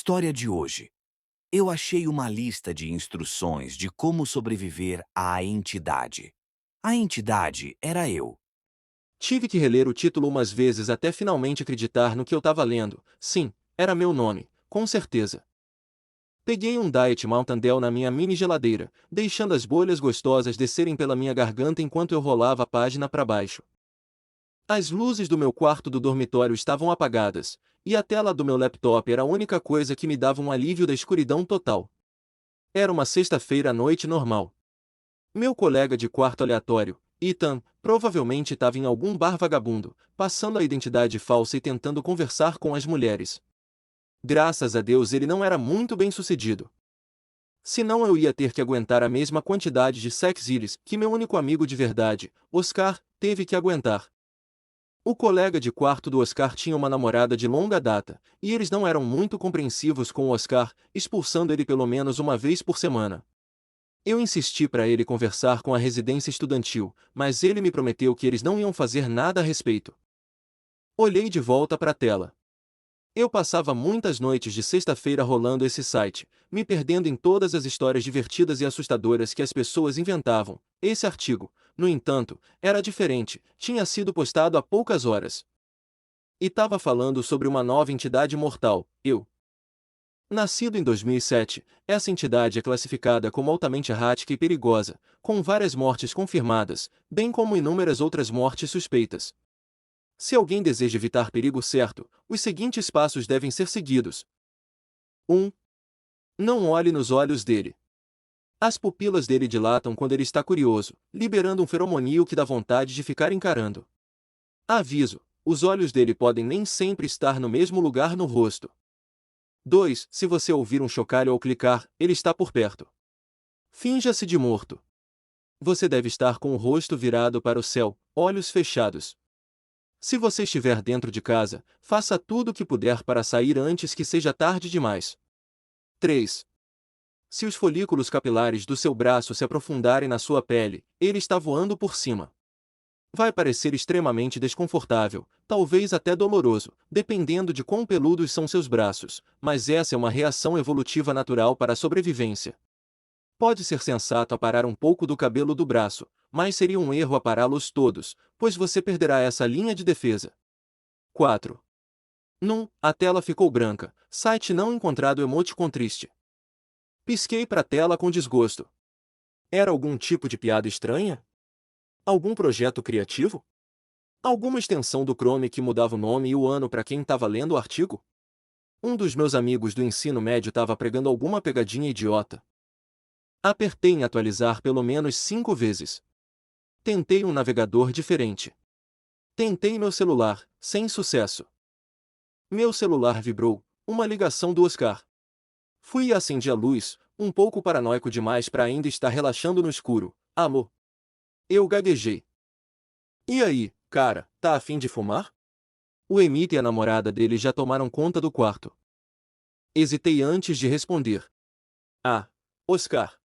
História de hoje. Eu achei uma lista de instruções de como sobreviver à entidade. A entidade era eu. Tive que reler o título umas vezes até finalmente acreditar no que eu estava lendo. Sim, era meu nome, com certeza. Peguei um Diet Mountain Dew na minha mini geladeira, deixando as bolhas gostosas descerem pela minha garganta enquanto eu rolava a página para baixo. As luzes do meu quarto do dormitório estavam apagadas, e a tela do meu laptop era a única coisa que me dava um alívio da escuridão total. Era uma sexta-feira à noite normal. Meu colega de quarto aleatório, Ethan, provavelmente estava em algum bar vagabundo, passando a identidade falsa e tentando conversar com as mulheres. Graças a Deus ele não era muito bem-sucedido. Senão eu ia ter que aguentar a mesma quantidade de sexílies que meu único amigo de verdade, Oscar, teve que aguentar. O colega de quarto do Oscar tinha uma namorada de longa data, e eles não eram muito compreensivos com o Oscar, expulsando ele pelo menos uma vez por semana. Eu insisti para ele conversar com a residência estudantil, mas ele me prometeu que eles não iam fazer nada a respeito. Olhei de volta para a tela. Eu passava muitas noites de sexta-feira rolando esse site, me perdendo em todas as histórias divertidas e assustadoras que as pessoas inventavam. Esse artigo, no entanto, era diferente, tinha sido postado há poucas horas. E estava falando sobre uma nova entidade mortal, eu. Nascido em 2007, essa entidade é classificada como altamente errática e perigosa, com várias mortes confirmadas, bem como inúmeras outras mortes suspeitas. Se alguém deseja evitar perigo certo, os seguintes passos devem ser seguidos. 1. Não olhe nos olhos dele. As pupilas dele dilatam quando ele está curioso, liberando um feromonio que dá vontade de ficar encarando. Aviso: os olhos dele podem nem sempre estar no mesmo lugar no rosto. 2. Se você ouvir um chocalho ou clicar, ele está por perto. Finja-se de morto. Você deve estar com o rosto virado para o céu, olhos fechados. Se você estiver dentro de casa, faça tudo o que puder para sair antes que seja tarde demais. 3. Se os folículos capilares do seu braço se aprofundarem na sua pele, ele está voando por cima. Vai parecer extremamente desconfortável, talvez até doloroso, dependendo de quão peludos são seus braços, mas essa é uma reação evolutiva natural para a sobrevivência. Pode ser sensato aparar um pouco do cabelo do braço, mas seria um erro apará-los todos, pois você perderá essa linha de defesa. 4. A tela ficou branca, site não encontrado emoticon triste. Pisquei para a tela com desgosto. Era algum tipo de piada estranha? Algum projeto criativo? Alguma extensão do Chrome que mudava o nome e o ano para quem estava lendo o artigo? Um dos meus amigos do ensino médio estava pregando alguma pegadinha idiota. Apertei em atualizar pelo menos 5 vezes. Tentei um navegador diferente. Tentei meu celular, sem sucesso. Meu celular vibrou, uma ligação do Oscar. Fui e acendi a luz, um pouco paranoico demais para ainda estar relaxando no escuro. Amor. Eu gaguejei. E aí, cara, tá a fim de fumar? O Emito e a namorada dele já tomaram conta do quarto. Hesitei antes de responder. Ah, Oscar.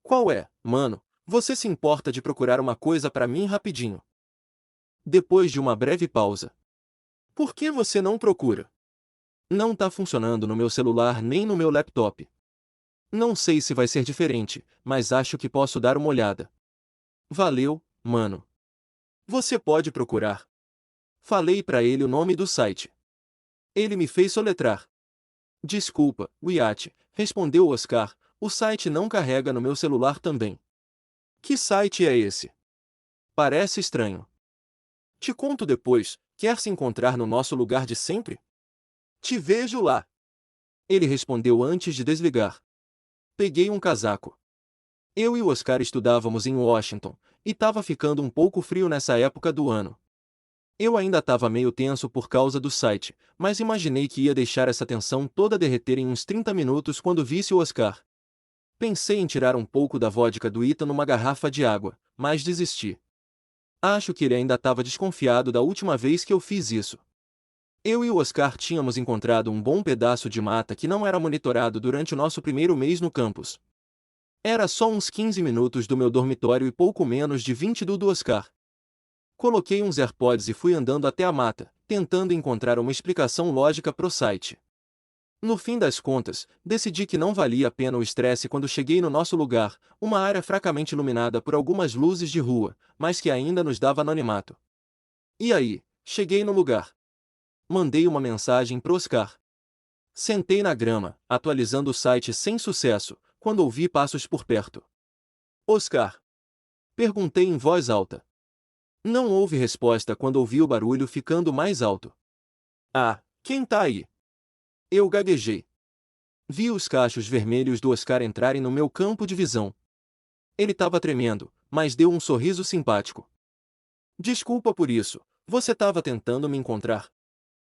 Qual é, mano? Você se importa de procurar uma coisa pra mim rapidinho? Depois de uma breve pausa. Por que você não procura? Não tá funcionando no meu celular nem no meu laptop. Não sei se vai ser diferente, mas acho que posso dar uma olhada. Valeu, mano. Você pode procurar. Falei pra ele o nome do site. Ele me fez soletrar. Desculpa, Wyatt, respondeu Oscar, o site não carrega no meu celular também. Que site é esse? Parece estranho. Te conto depois, quer se encontrar no nosso lugar de sempre? Te vejo lá. Ele respondeu antes de desligar. Peguei um casaco. Eu e o Oscar estudávamos em Washington, e estava ficando um pouco frio nessa época do ano. Eu ainda estava meio tenso por causa do site, mas imaginei que ia deixar essa tensão toda derreter em uns 30 minutos quando visse o Oscar. Pensei em tirar um pouco da vodka do Ita numa garrafa de água, mas desisti. Acho que ele ainda estava desconfiado da última vez que eu fiz isso. Eu e o Oscar tínhamos encontrado um bom pedaço de mata que não era monitorado durante o nosso primeiro mês no campus. Era só uns 15 minutos do meu dormitório e pouco menos de 20 do Oscar. Coloquei uns AirPods e fui andando até a mata, tentando encontrar uma explicação lógica pro site. No fim das contas, decidi que não valia a pena o estresse quando cheguei no nosso lugar, uma área fracamente iluminada por algumas luzes de rua, mas que ainda nos dava anonimato. E aí, cheguei no lugar. Mandei uma mensagem pro Oscar. Sentei na grama, atualizando o site sem sucesso, quando ouvi passos por perto. Oscar? Perguntei em voz alta. Não houve resposta quando ouvi o barulho ficando mais alto. Ah, quem tá aí? Eu gaguejei. Vi os cachos vermelhos do Oscar entrarem no meu campo de visão. Ele estava tremendo, mas deu um sorriso simpático. Desculpa por isso, você estava tentando me encontrar.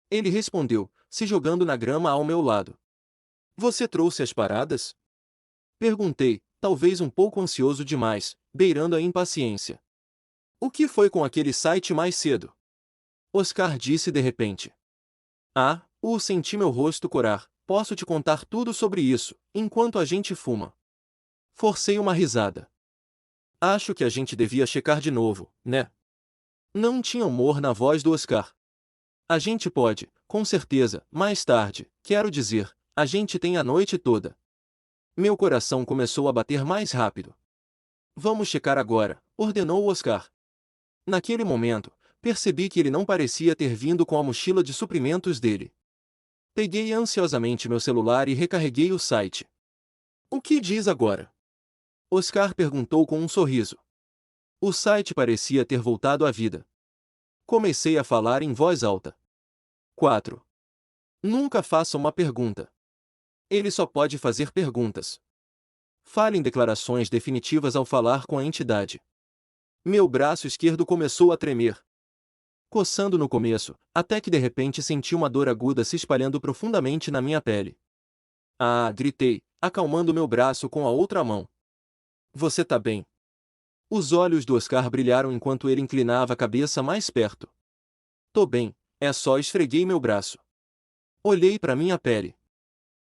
Ele respondeu, se jogando na grama ao meu lado. Você trouxe as paradas? Perguntei, talvez um pouco ansioso demais, beirando a impaciência. O que foi com aquele site mais cedo? Oscar disse de repente. Ah, senti meu rosto corar, posso te contar tudo sobre isso, enquanto a gente fuma. Forcei uma risada. Acho que a gente devia checar de novo, né? Não tinha humor na voz do Oscar. A gente pode, com certeza, mais tarde, quero dizer, a gente tem a noite toda. Meu coração começou a bater mais rápido. Vamos checar agora, ordenou Oscar. Naquele momento, percebi que ele não parecia ter vindo com a mochila de suprimentos dele. Peguei ansiosamente meu celular e recarreguei o site. O que diz agora? Oscar perguntou com um sorriso. O site parecia ter voltado à vida. Comecei a falar em voz alta. 4. Nunca faça uma pergunta. Ele só pode fazer perguntas. Fale em declarações definitivas ao falar com a entidade. Meu braço esquerdo começou a tremer. Coçando no começo, até que de repente senti uma dor aguda se espalhando profundamente na minha pele. Ah, gritei, acalmando meu braço com a outra mão. Você tá bem? Os olhos do Oscar brilharam enquanto ele inclinava a cabeça mais perto. Tô bem, é só esfreguei meu braço. Olhei para minha pele.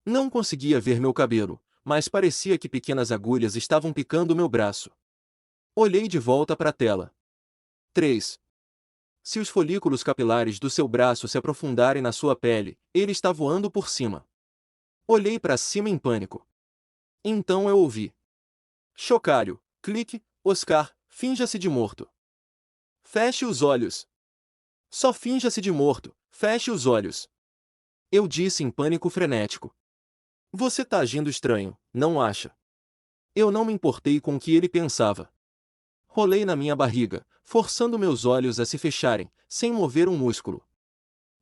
Não conseguia ver meu cabelo, mas parecia que pequenas agulhas estavam picando meu braço. Olhei de volta para a tela. 3. Se os folículos capilares do seu braço se aprofundarem na sua pele, ele está voando por cima. Olhei para cima em pânico. Então eu ouvi. Chocalho, clique, Oscar, finja-se de morto. Feche os olhos. Só finja-se de morto, feche os olhos. Eu disse em pânico frenético. Você tá agindo estranho, não acha? Eu não me importei com o que ele pensava. Rolei na minha barriga, forçando meus olhos a se fecharem, sem mover um músculo.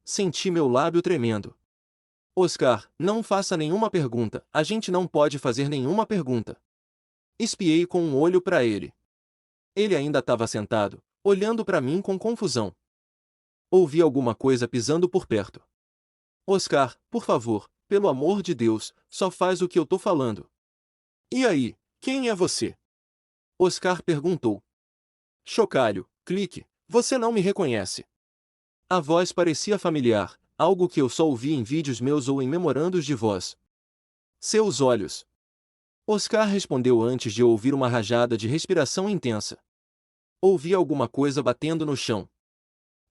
Senti meu lábio tremendo. Oscar, não faça nenhuma pergunta, a gente não pode fazer nenhuma pergunta. Espiei com um olho para ele. Ele ainda estava sentado, olhando para mim com confusão. Ouvi alguma coisa pisando por perto. Oscar, por favor, pelo amor de Deus, só faz o que eu tô falando. E aí, quem é você? Oscar perguntou. Chocalho, clique, você não me reconhece. A voz parecia familiar, algo que eu só ouvi em vídeos meus ou em memorandos de voz. Seus olhos. Oscar respondeu antes de eu ouvir uma rajada de respiração intensa. Ouvi alguma coisa batendo no chão.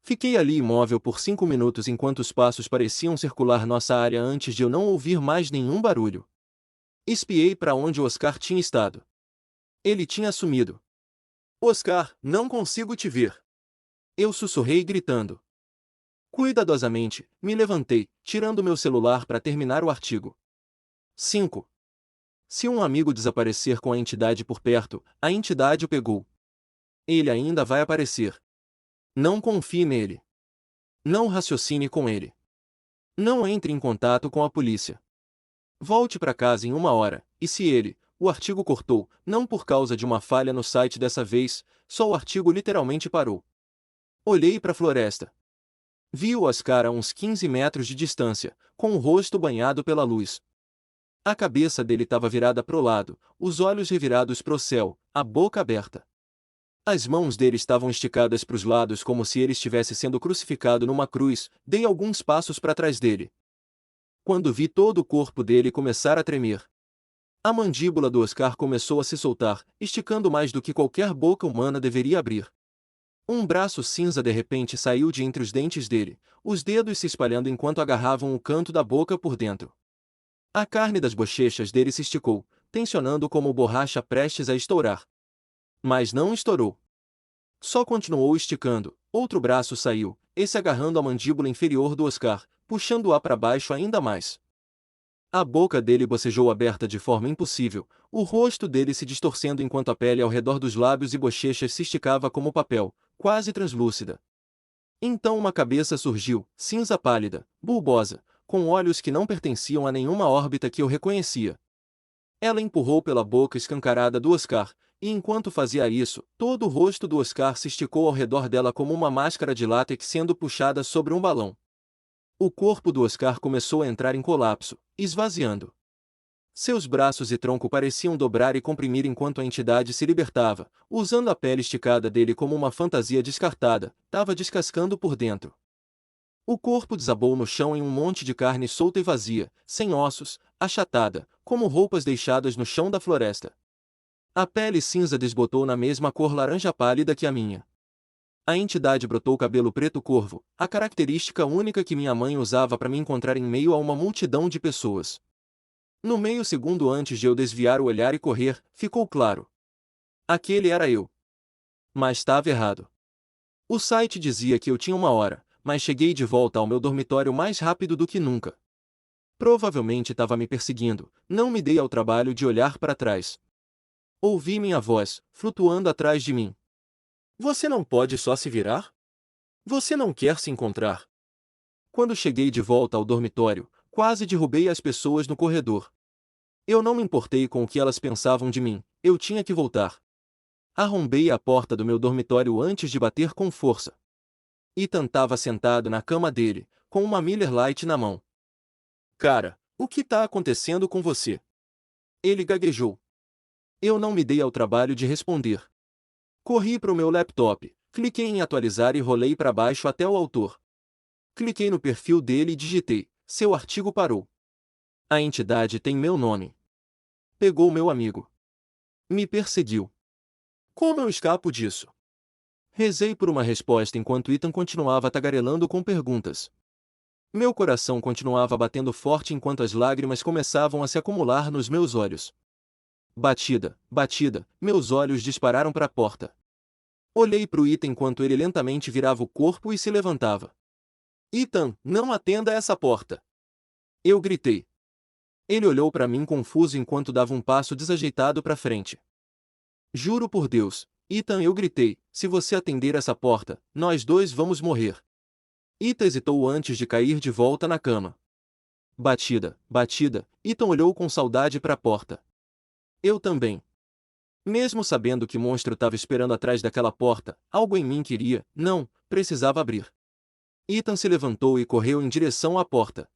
Fiquei ali imóvel por 5 minutos enquanto os passos pareciam circular nossa área antes de eu não ouvir mais nenhum barulho. Espiei para onde Oscar tinha estado. Ele tinha sumido. Oscar, não consigo te ver. Eu sussurrei gritando. Cuidadosamente, me levantei, tirando meu celular para terminar o artigo. 5. Se um amigo desaparecer com a entidade por perto, a entidade o pegou. Ele ainda vai aparecer. Não confie nele. Não raciocine com ele. Não entre em contato com a polícia. Volte para casa em 1 hora, e se ele, o artigo cortou, não por causa de uma falha no site dessa vez, só o artigo literalmente parou. Olhei para a floresta. Vi o Oscar a uns 15 metros de distância, com o rosto banhado pela luz. A cabeça dele estava virada pro lado, os olhos revirados pro céu, a boca aberta. As mãos dele estavam esticadas para os lados como se ele estivesse sendo crucificado numa cruz. Dei alguns passos para trás dele. Quando vi todo o corpo dele começar a tremer. A mandíbula do Oscar começou a se soltar, esticando mais do que qualquer boca humana deveria abrir. Um braço cinza de repente saiu de entre os dentes dele, os dedos se espalhando enquanto agarravam o canto da boca por dentro. A carne das bochechas dele se esticou, tensionando como borracha prestes a estourar. Mas não estourou. Só continuou esticando. Outro braço saiu, esse agarrando a mandíbula inferior do Oscar, puxando-a para baixo ainda mais. A boca dele bocejou aberta de forma impossível, o rosto dele se distorcendo enquanto a pele ao redor dos lábios e bochechas se esticava como papel, quase translúcida. Então uma cabeça surgiu, cinza pálida, bulbosa, com olhos que não pertenciam a nenhuma órbita que eu reconhecia. Ela empurrou pela boca escancarada do Oscar, e enquanto fazia isso, todo o rosto do Oscar se esticou ao redor dela como uma máscara de látex sendo puxada sobre um balão. O corpo do Oscar começou a entrar em colapso, esvaziando. Seus braços e tronco pareciam dobrar e comprimir enquanto a entidade se libertava, usando a pele esticada dele como uma fantasia descartada, estava descascando por dentro. O corpo desabou no chão em um monte de carne solta e vazia, sem ossos, achatada, como roupas deixadas no chão da floresta. A pele cinza desbotou na mesma cor laranja pálida que a minha. A entidade brotou cabelo preto corvo, a característica única que minha mãe usava para me encontrar em meio a uma multidão de pessoas. No meio segundo antes de eu desviar o olhar e correr, ficou claro. Aquele era eu. Mas estava errado. O site dizia que eu tinha 1 hora, mas cheguei de volta ao meu dormitório mais rápido do que nunca. Provavelmente estava me perseguindo, não me dei ao trabalho de olhar para trás. Ouvi minha voz, flutuando atrás de mim. Você não pode só se virar? Você não quer se encontrar? Quando cheguei de volta ao dormitório, quase derrubei as pessoas no corredor. Eu não me importei com o que elas pensavam de mim, eu tinha que voltar. Arrombei a porta do meu dormitório antes de bater com força. Ethan estava sentado na cama dele, com uma Miller Lite na mão. Cara, o que tá acontecendo com você? Ele gaguejou. Eu não me dei ao trabalho de responder. Corri para o meu laptop, cliquei em atualizar e rolei para baixo até o autor. Cliquei no perfil dele e digitei, seu artigo parou. A entidade tem meu nome. Pegou meu amigo. Me perseguiu. Como eu escapo disso? Rezei por uma resposta enquanto Ethan continuava tagarelando com perguntas. Meu coração continuava batendo forte enquanto as lágrimas começavam a se acumular nos meus olhos. Batida, batida, meus olhos dispararam para a porta. Olhei para o Ethan enquanto ele lentamente virava o corpo e se levantava. Ethan, não atenda essa porta! Eu gritei. Ele olhou para mim confuso enquanto dava um passo desajeitado para frente. Juro por Deus, Ethan, eu gritei, se você atender essa porta, nós dois vamos morrer. Ethan hesitou antes de cair de volta na cama. Batida, batida, Ethan olhou com saudade para a porta. Eu também. Mesmo sabendo que o monstro estava esperando atrás daquela porta, algo em mim queria, não, precisava abrir. Ethan se levantou e correu em direção à porta.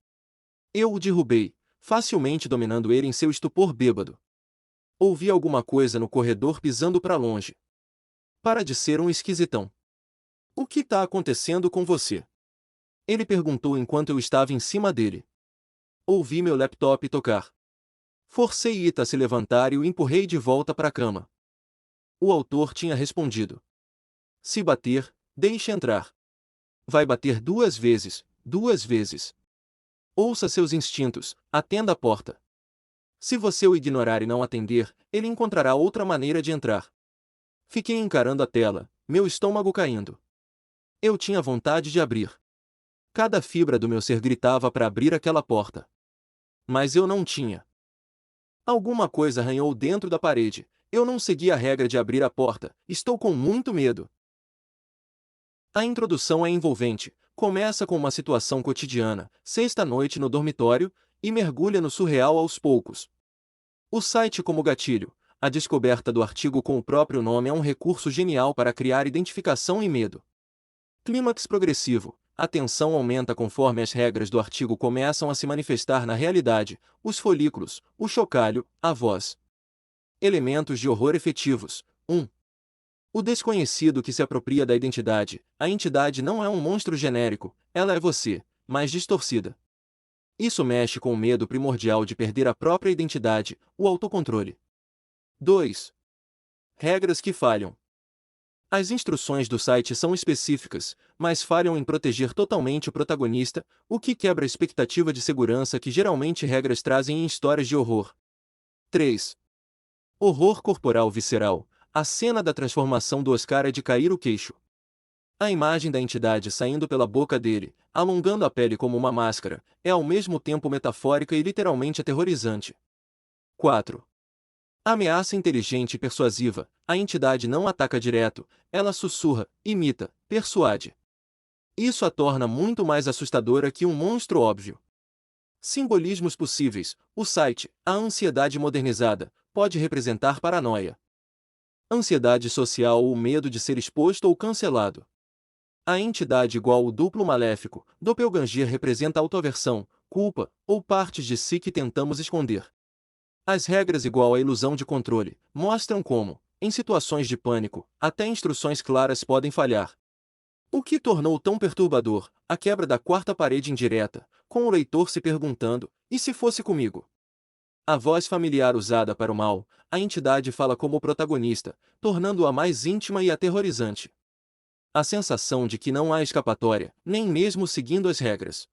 Eu o derrubei, facilmente dominando ele em seu estupor bêbado. Ouvi alguma coisa no corredor pisando para longe. Para de ser um esquisitão. O que está acontecendo com você? Ele perguntou enquanto eu estava em cima dele. Ouvi meu laptop tocar. Forcei Ethan a se levantar e o empurrei de volta para a cama. O autor tinha respondido. Se bater, deixe entrar. Vai bater 2 vezes, 2 vezes. Ouça seus instintos, atenda a porta. Se você o ignorar e não atender, ele encontrará outra maneira de entrar. Fiquei encarando a tela, meu estômago caindo. Eu tinha vontade de abrir. Cada fibra do meu ser gritava para abrir aquela porta. Mas eu não tinha. Alguma coisa arranhou dentro da parede. Eu não segui a regra de abrir a porta. Estou com muito medo. A introdução é envolvente. Começa com uma situação cotidiana, sexta-noite no dormitório, e mergulha no surreal aos poucos. O site como gatilho. A descoberta do artigo com o próprio nome é um recurso genial para criar identificação e medo. Clímax progressivo. A tensão aumenta conforme as regras do artigo começam a se manifestar na realidade, os folículos, o chocalho, a voz. Elementos de horror efetivos. 1. O desconhecido que se apropria da identidade. A entidade não é um monstro genérico, ela é você, mas distorcida. Isso mexe com o medo primordial de perder a própria identidade, o autocontrole. 2. Regras que falham. As instruções do site são específicas, mas falham em proteger totalmente o protagonista, o que quebra a expectativa de segurança que geralmente regras trazem em histórias de horror. 3. Horror corporal visceral. A cena da transformação do Oscar é de cair o queixo. A imagem da entidade saindo pela boca dele, alongando a pele como uma máscara, é ao mesmo tempo metafórica e literalmente aterrorizante. 4. Ameaça inteligente e persuasiva. A entidade não ataca direto, ela sussurra, imita, persuade. Isso a torna muito mais assustadora que um monstro óbvio. Simbolismos possíveis. O site, a ansiedade modernizada, pode representar paranoia. Ansiedade social ou medo de ser exposto ou cancelado. A entidade igual o duplo maléfico, doppelganger representa autoaversão, culpa, ou partes de si que tentamos esconder. As regras igual a ilusão de controle, mostram como, em situações de pânico, até instruções claras podem falhar. O que tornou tão perturbador, a quebra da quarta parede indireta, com o leitor se perguntando, e se fosse comigo? A voz familiar usada para o mal, a entidade fala como o protagonista, tornando-a mais íntima e aterrorizante. A sensação de que não há escapatória, nem mesmo seguindo as regras.